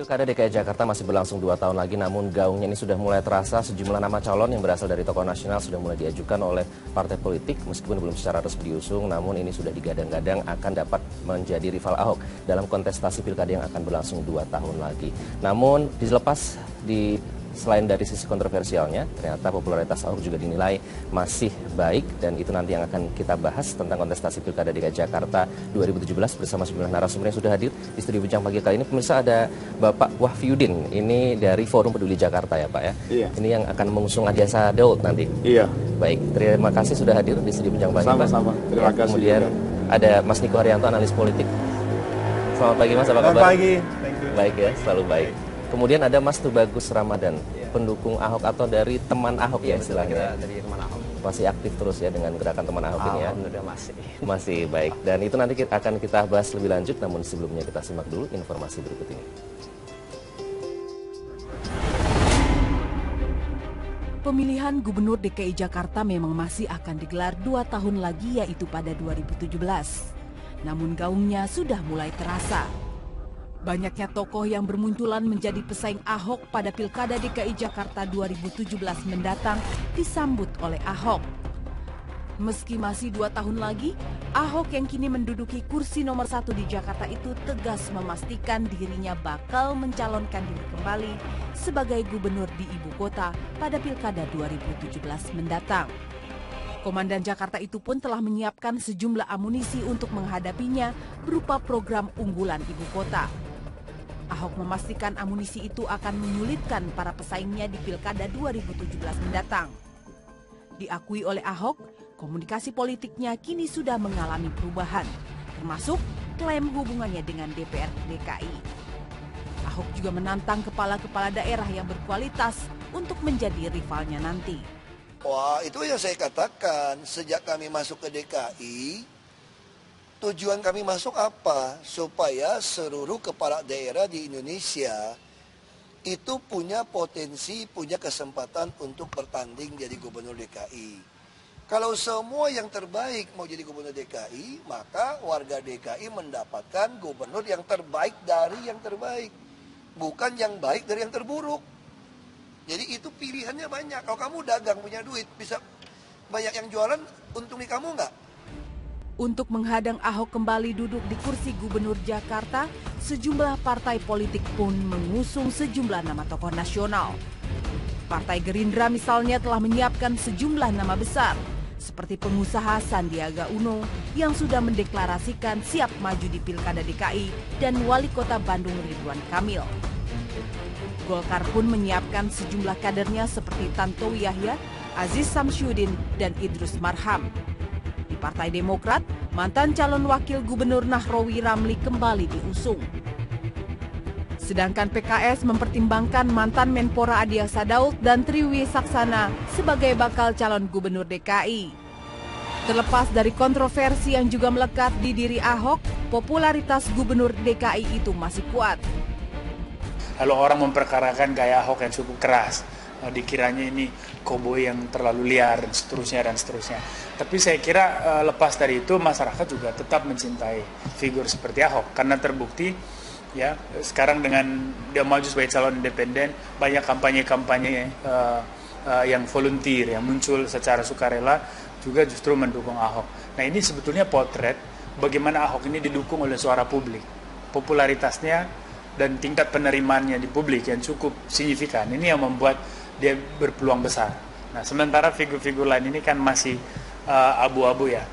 Pilkada DKI Jakarta masih berlangsung 2 tahun lagi, namun gaungnya ini sudah mulai terasa. Sejumlah nama calon yang berasal dari tokoh nasional sudah mulai diajukan oleh partai politik, meskipun belum secara resmi diusung, namun ini sudah digadang-gadang akan dapat menjadi rival Ahok dalam kontestasi Pilkada yang akan berlangsung 2 tahun lagi. Namun dilepas selain dari sisi kontroversialnya, ternyata popularitas Ahok juga dinilai masih baik, dan itu nanti yang akan kita bahas tentang kontestasi Pilkada DKI Jakarta 2017 bersama sejumlah narasumber yang sudah hadir di studio Bincang Pagi kali ini. Pemirsa, ada Bapak Wahfiudin, ini dari Forum Peduli Jakarta ya Pak ya? Iya. Ini yang akan mengusung Adiasa Daud nanti? Iya. Baik, terima kasih sudah hadir di studio Bincang Pagi. Sama-sama, terima kasih. Kemudian juga ada Mas Niko Haryanto, analis politik. Selamat pagi Mas, apa kabar? Selamat pagi. Thank you. Baik ya, selalu baik. Kemudian ada Mas Tubagus Ramadan, pendukung Ahok atau dari teman Ahok ya istilahnya. Dari teman Ahok. Masih aktif terus ya dengan gerakan teman Ahok ini ya? Alhamdulillah masih. Masih baik. Dan itu nanti akan kita bahas lebih lanjut, namun sebelumnya kita simak dulu informasi berikut ini. Pemilihan Gubernur DKI Jakarta memang masih akan digelar 2 tahun lagi, yaitu pada 2017. Namun gaungnya sudah mulai terasa. Banyaknya tokoh yang bermunculan menjadi pesaing Ahok pada Pilkada DKI Jakarta 2017 mendatang disambut oleh Ahok. Meski masih 2 tahun lagi, Ahok yang kini menduduki kursi nomor 1 di Jakarta itu tegas memastikan dirinya bakal mencalonkan diri kembali sebagai gubernur di ibu kota pada Pilkada 2017 mendatang. Komandan Jakarta itu pun telah menyiapkan sejumlah amunisi untuk menghadapinya berupa program unggulan ibu kota. Ahok memastikan amunisi itu akan menyulitkan para pesaingnya di Pilkada 2017 mendatang. Diakui oleh Ahok, komunikasi politiknya kini sudah mengalami perubahan, termasuk klaim hubungannya dengan DPR DKI. Ahok juga menantang kepala-kepala daerah yang berkualitas untuk menjadi rivalnya nanti. Wah, itu yang saya katakan, sejak kami masuk ke DKI, tujuan kami masuk apa? Supaya seluruh kepala daerah di Indonesia itu punya potensi, punya kesempatan untuk bertanding jadi gubernur DKI. Kalau semua yang terbaik mau jadi gubernur DKI, maka warga DKI mendapatkan gubernur yang terbaik dari yang terbaik. Bukan yang baik dari yang terburuk. Jadi itu pilihannya banyak. Kalau kamu dagang punya duit, bisa banyak yang jualan, untung di kamu nggak? Untuk menghadang Ahok kembali duduk di kursi gubernur Jakarta, sejumlah partai politik pun mengusung sejumlah nama tokoh nasional. Partai Gerindra misalnya telah menyiapkan sejumlah nama besar, seperti pengusaha Sandiaga Uno yang sudah mendeklarasikan siap maju di Pilkada DKI dan Wali Kota Bandung Ridwan Kamil. Golkar pun menyiapkan sejumlah kadernya seperti Tantowi Yahya, Aziz Samsyudin, dan Idrus Marham. Di Partai Demokrat, mantan calon wakil gubernur Nahrawi Ramli kembali diusung. Sedangkan PKS mempertimbangkan mantan Menpora Adiasa Daud dan Triwi Saksana sebagai bakal calon gubernur DKI. Terlepas dari kontroversi yang juga melekat di diri Ahok, popularitas gubernur DKI itu masih kuat. Lalu orang memperkarakan gaya Ahok yang cukup keras, dikiranya ini koboi yang terlalu liar dan seterusnya. Tapi saya kira lepas dari itu masyarakat juga tetap mencintai figur seperti Ahok karena terbukti ya sekarang dengan dia maju sebagai calon independen, banyak kampanye-kampanye yang volunteer yang muncul secara sukarela juga justru mendukung Ahok. Nah, ini sebetulnya potret bagaimana Ahok ini didukung oleh suara publik. Popularitasnya dan tingkat penerimaannya di publik yang cukup signifikan. Ini yang membuat dia berpeluang besar. Nah, sementara figur-figur lain ini kan masih abu-abu ya.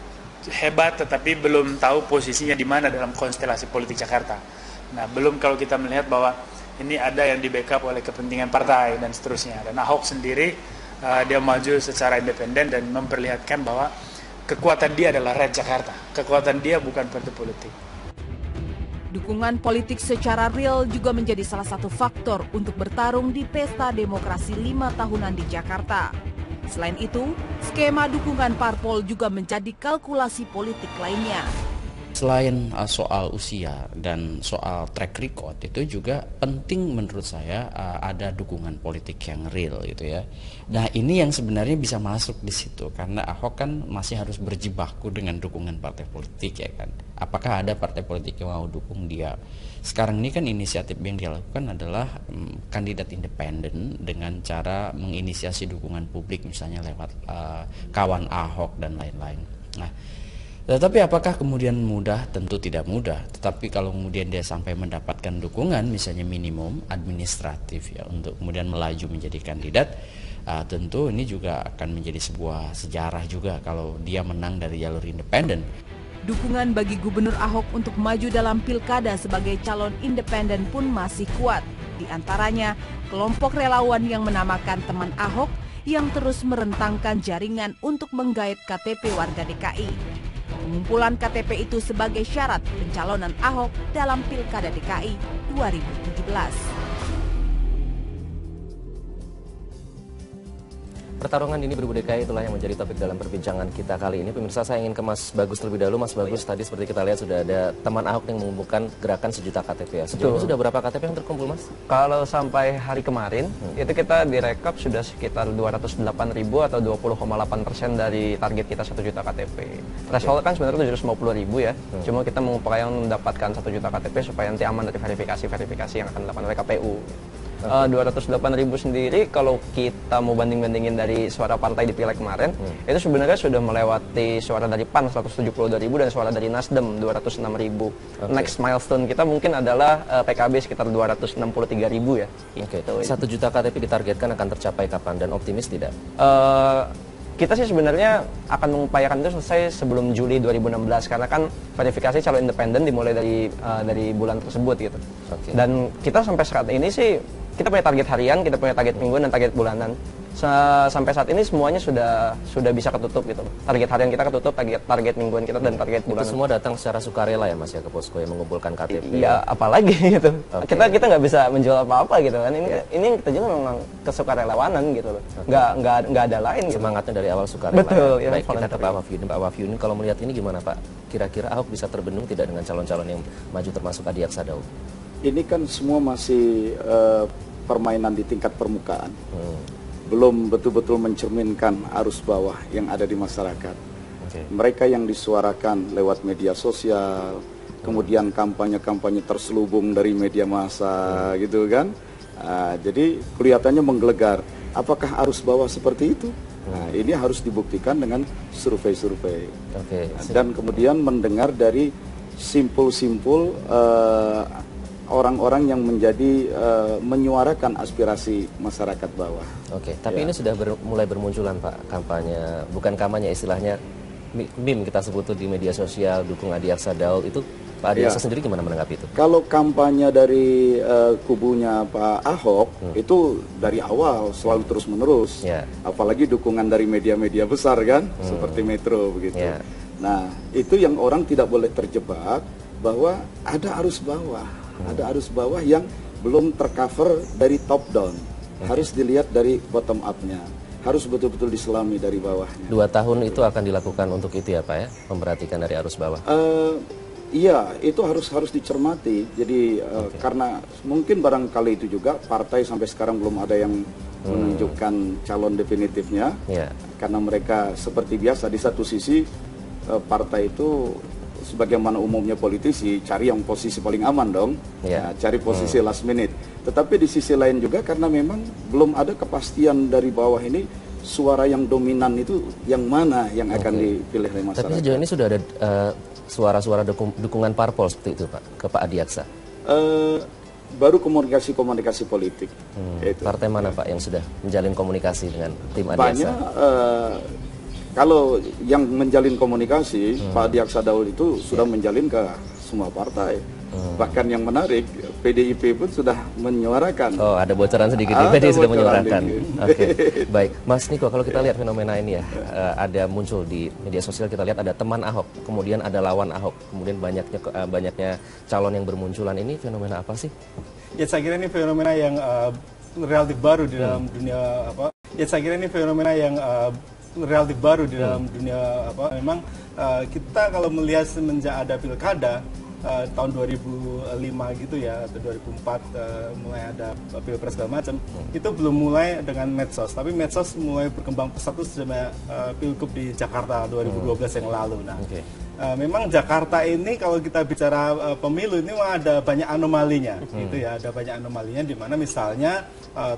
Hebat tetapi belum tahu posisinya di mana dalam konstelasi politik Jakarta. Nah, belum kalau kita melihat bahwa ini ada yang di backup oleh kepentingan partai dan seterusnya. Dan Ahok sendiri dia maju secara independen dan memperlihatkan bahwa kekuatan dia adalah rakyat Jakarta. Kekuatan dia bukan partai politik. Dukungan politik secara real juga menjadi salah satu faktor untuk bertarung di pesta demokrasi 5 tahunan di Jakarta. Selain itu, skema dukungan parpol juga menjadi kalkulasi politik lainnya. Selain soal usia dan soal track record, itu juga penting menurut saya ada dukungan politik yang real gitu ya. Nah ini yang sebenarnya bisa masuk di situ karena Ahok kan masih harus berjibaku dengan dukungan partai politik ya kan. Apakah ada partai politik yang mau dukung dia? Sekarang ini kan inisiatif yang dia lakukan adalah kandidat independen dengan cara menginisiasi dukungan publik misalnya lewat kawan Ahok dan lain-lain. Nah, tetapi apakah kemudian mudah? Tentu tidak mudah. Tetapi kalau kemudian dia sampai mendapatkan dukungan, misalnya minimum administratif ya untuk kemudian melaju menjadi kandidat, tentu ini juga akan menjadi sebuah sejarah juga kalau dia menang dari jalur independen. Dukungan bagi Gubernur Ahok untuk maju dalam pilkada sebagai calon independen pun masih kuat. Di antaranya, kelompok relawan yang menamakan teman Ahok yang terus merentangkan jaringan untuk menggait KTP warga DKI. Pengumpulan KTP itu sebagai syarat pencalonan Ahok dalam Pilkada DKI 2017. Pertarungan dini Pilgub DKI itulah yang menjadi topik dalam perbincangan kita kali ini. Pemirsa, saya ingin ke Mas Bagus terlebih dahulu. Mas Bagus, tadi seperti kita lihat sudah ada teman Ahok yang mengumpulkan gerakan 1 juta KTP ya. Sejauh ini sudah berapa KTP yang terkumpul, Mas? Kalau sampai hari kemarin, itu kita direkap sudah sekitar 208.000 atau 20,8% dari target kita 1 juta KTP. Threshold kan sebenarnya 750.000 ya. Cuma kita mengupayakan mendapatkan 1 juta KTP supaya nanti aman dari verifikasi-verifikasi yang akan dilakukan oleh KPU. 208.000 sendiri kalau kita mau banding-bandingin dari suara partai di pileg kemarin, itu sebenarnya sudah melewati suara dari PAN 172.000 dan suara dari Nasdem 206.000. Next milestone kita mungkin adalah PKB sekitar 263.000 ya. Gitu. 1 juta KTP ditargetkan akan tercapai kapan dan optimis tidak? Kita sih sebenarnya akan mengupayakan itu selesai sebelum Juli 2016 karena kan verifikasi calon independen dimulai dari bulan tersebut gitu. Dan kita sampai saat ini sih kita punya target harian, kita punya target mingguan dan target bulanan. Sampai saat ini semuanya sudah bisa ketutup gitu. Target harian kita ketutup, target mingguan kita dan target bulanan. Itu semua datang secara sukarela ya Mas ya ke posko yang mengumpulkan KTP. Iya, apalagi gitu. Kita nggak bisa menjual apa-apa gitu kan. Ini yang kita juga memang kesukarelawanan gitu loh. Nggak ada lain gitu. Semangatnya dari awal sukarela. Betul, ya. Baik, kita ke Pak Wahyuni. Pak Wahyuni, kalau melihat ini gimana Pak? Kira-kira Ahok bisa terbendung tidak dengan calon-calon yang maju termasuk Adi Aksa-Daud? Ini kan semua masih permainan di tingkat permukaan. Belum betul-betul mencerminkan arus bawah yang ada di masyarakat. Mereka yang disuarakan lewat media sosial, kemudian kampanye-kampanye terselubung dari media massa gitu kan. Jadi kelihatannya menggelegar. Apakah arus bawah seperti itu? Nah, ini harus dibuktikan dengan survei-survei. Dan kemudian mendengar dari simpul-simpul orang-orang yang menjadi menyuarakan aspirasi masyarakat bawah. Tapi ini sudah mulai bermunculan Pak, bukan kampanye istilahnya meme kita sebut di media sosial dukung Adi Aksa-Daud itu. Pak Adi Aksa sendiri gimana menanggapi itu? Kalau kampanye dari kubunya Pak Ahok itu dari awal selalu terus-menerus. Apalagi dukungan dari media-media besar kan, seperti Metro begitu. Nah, itu yang orang tidak boleh terjebak bahwa ada arus bawah. Ada arus bawah yang belum tercover dari top down. Harus dilihat dari bottom up-nya. Harus betul-betul diselami dari bawahnya. 2 tahun itu akan dilakukan untuk itu ya Pak ya? Memperhatikan dari arus bawah. Iya, itu harus dicermati. Jadi karena mungkin barangkali itu juga partai sampai sekarang belum ada yang menunjukkan calon definitifnya. Karena mereka seperti biasa di satu sisi partai itu sebagaimana umumnya politisi cari yang posisi paling aman dong, cari posisi last minute. Tetapi di sisi lain juga karena memang belum ada kepastian dari bawah ini suara yang dominan itu yang mana yang akan dipilih oleh masyarakat. Tapi sejauh ini sudah ada suara-suara dukungan parpol seperti itu Pak ke Pak Adi Aksa? Baru komunikasi politik. Partai mana Pak yang sudah menjalin komunikasi dengan tim Adi Aksa? Banyak. Kalau yang menjalin komunikasi, Pak Adi Aksa-Daud itu sudah menjalin ke semua partai. Bahkan yang menarik, PDIP pun sudah menyuarakan. Oh, ada bocoran sedikit, PDIP sudah menyuarakan. Baik. Mas Niko, kalau kita lihat fenomena ini ya, ada muncul di media sosial, kita lihat ada teman Ahok, kemudian ada lawan Ahok, kemudian banyaknya calon yang bermunculan. Ini fenomena apa sih? Ya, saya kira ini fenomena yang relatif baru di dalam dunia apa? Ya, saya kira ini fenomena yang relatif baru di dalam dunia apa. Memang kita kalau melihat semenjak ada pilkada tahun 2005 gitu ya atau 2004 mulai ada pilpres segala macam, itu belum mulai dengan medsos, tapi medsos mulai berkembang pesat itu sudah pilgub di Jakarta 2012 yang lalu. Nah, memang Jakarta ini kalau kita bicara pemilu ini ada banyak anomalinya, gitu ya, ada banyak anomalinya di mana misalnya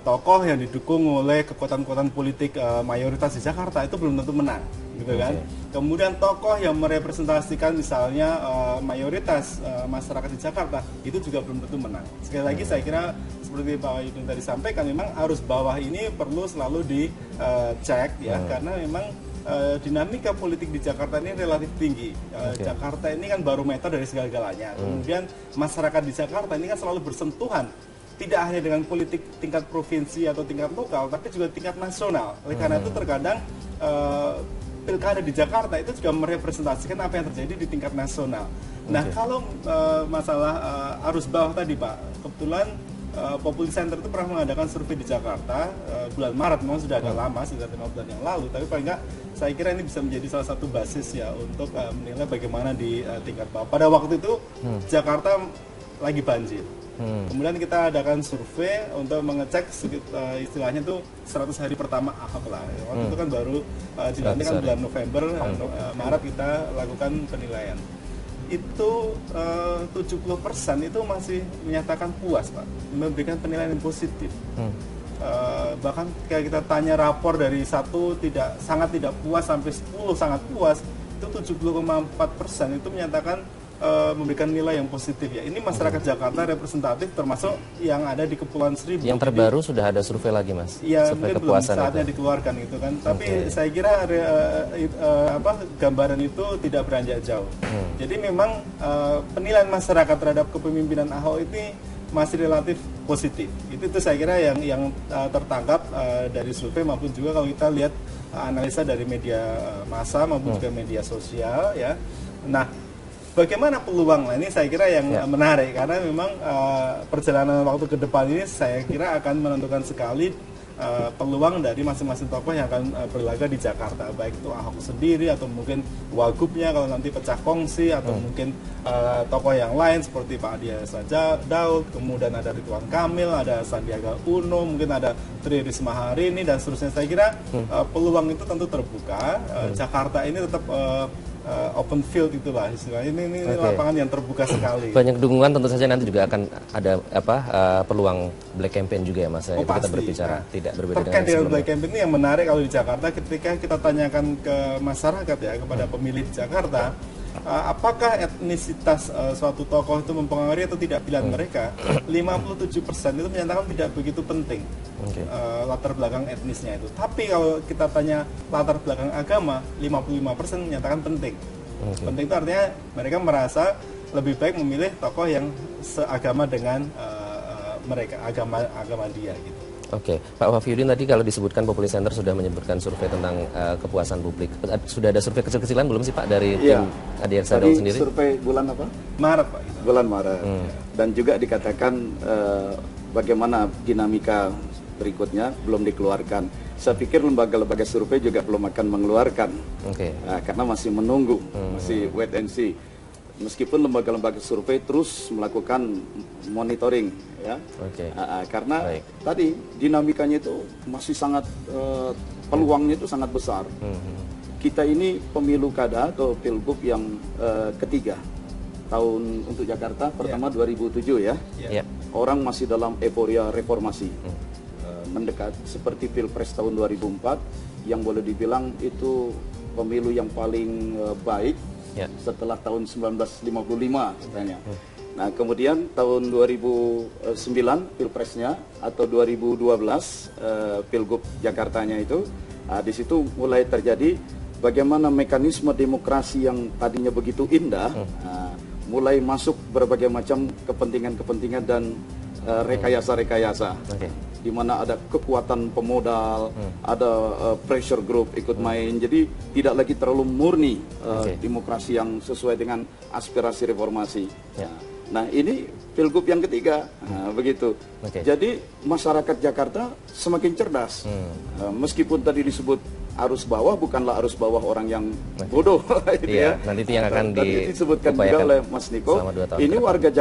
tokoh yang didukung oleh kekuatan-kekuatan politik mayoritas di Jakarta itu belum tentu menang, gitu kan. Kemudian tokoh yang merepresentasikan misalnya mayoritas masyarakat di Jakarta itu juga belum tentu menang. Sekali lagi saya kira seperti Pak Yudin tadi sampaikan, memang arus bawah ini perlu selalu dicek ya, karena memang dinamika politik di Jakarta ini relatif tinggi. Jakarta ini kan barometer dari segala-galanya. Kemudian masyarakat di Jakarta ini kan selalu bersentuhan tidak hanya dengan politik tingkat provinsi atau tingkat lokal, tapi juga tingkat nasional. Oleh karena itu terkadang pilkada di Jakarta itu juga merepresentasikan apa yang terjadi di tingkat nasional. Nah, kalau masalah arus bawah tadi Pak, kebetulan Populi Center itu pernah mengadakan survei di Jakarta bulan Maret, memang sudah agak lama, sudah 5 bulan yang lalu, tapi paling nggak saya kira ini bisa menjadi salah satu basis ya untuk menilai bagaimana di tingkat bawah. Pada waktu itu Jakarta lagi banjir. Kemudian kita adakan survei untuk mengecek istilahnya itu 100 hari pertama Ahok lah. Waktu itu kan baru dilantik bulan November, Maret kita lakukan penilaian. Itu 70% itu masih menyatakan puas Pak, memberikan penilaian yang positif. Bahkan kayak kita tanya rapor dari 1 sangat tidak puas sampai 10 sangat puas, itu 70,4% itu menyatakan memberikan nilai yang positif ya. Ini masyarakat Jakarta representatif termasuk yang ada di Kepulauan Seribu. Yang terbaru jadi, sudah ada survei lagi Mas? Ya mungkin belum saatnya dikeluarkan gitu kan. Tapi saya kira gambaran itu tidak beranjak jauh. Jadi memang penilaian masyarakat terhadap kepemimpinan Ahok ini masih relatif positif. Itu saya kira yang tertangkap dari survei maupun juga kalau kita lihat analisa dari media massa maupun juga media sosial ya. Nah, bagaimana peluang? Nah, ini saya kira yang menarik karena memang perjalanan waktu ke depan ini saya kira akan menentukan sekali peluang dari masing-masing tokoh yang akan berlaga di Jakarta, baik itu Ahok sendiri atau mungkin wagubnya kalau nanti pecah kongsi atau mungkin tokoh yang lain seperti Pak Adi Saja Daud, kemudian ada Ridwan Kamil, ada Sandiaga Uno, mungkin ada Tri Risma hari ini dan seterusnya. Saya kira peluang itu tentu terbuka. Jakarta ini tetap open field itulah istilahnya. Ini lapangan yang terbuka sekali. Banyak dukungan tentu saja nanti juga akan ada peluang black campaign juga ya Mas. Itu kita berbicara tidak berbeda terkait dengan black campaign ini yang menarik kalau di Jakarta ketika kita tanyakan ke masyarakat ya, kepada pemilih di Jakarta, apakah etnisitas suatu tokoh itu mempengaruhi atau tidak pilihan mereka, 57% itu menyatakan tidak begitu penting latar belakang etnisnya itu. Tapi kalau kita tanya latar belakang agama, 55% menyatakan penting. Penting itu artinya mereka merasa lebih baik memilih tokoh yang seagama dengan mereka, agama dia gitu. Oke, Pak Wafiuddin tadi kalau disebutkan Populi Center sudah menyebutkan survei tentang kepuasan publik. Sudah ada survei kecil-kecilan belum sih Pak dari tim Adi Aksadol sendiri? Survei bulan apa? Maret Pak. Bulan Maret. Dan juga dikatakan bagaimana dinamika berikutnya belum dikeluarkan. Saya pikir lembaga-lembaga survei juga belum akan mengeluarkan, karena masih menunggu, masih wait and see. Meskipun lembaga-lembaga survei terus melakukan monitoring, ya, karena tadi dinamikanya itu masih sangat peluangnya itu sangat besar. Kita ini pemilu kada atau pilgub yang ketiga tahun untuk Jakarta, pertama 2007 ya. Orang masih dalam euforia reformasi, mendekat seperti pilpres tahun 2004 yang boleh dibilang itu pemilu yang paling baik setelah tahun 1955 katanya. Nah, kemudian tahun 2009 pilpresnya atau 2012 pilgub Jakartanya itu, di situ mulai terjadi bagaimana mekanisme demokrasi yang tadinya begitu indah mulai masuk berbagai macam kepentingan-kepentingan dan rekayasa-rekayasa. Di mana ada kekuatan pemodal, ada pressure group ikut main, jadi tidak lagi terlalu murni demokrasi yang sesuai dengan aspirasi reformasi. Nah, ini pilgub yang ketiga, begitu. Jadi masyarakat Jakarta semakin cerdas, meskipun tadi disebut arus bawah bukanlah arus bawah orang yang bodoh. Gitu Iya, nanti itu yang akan Tadi disebutkan juga oleh Mas Niko, ini warga Jakarta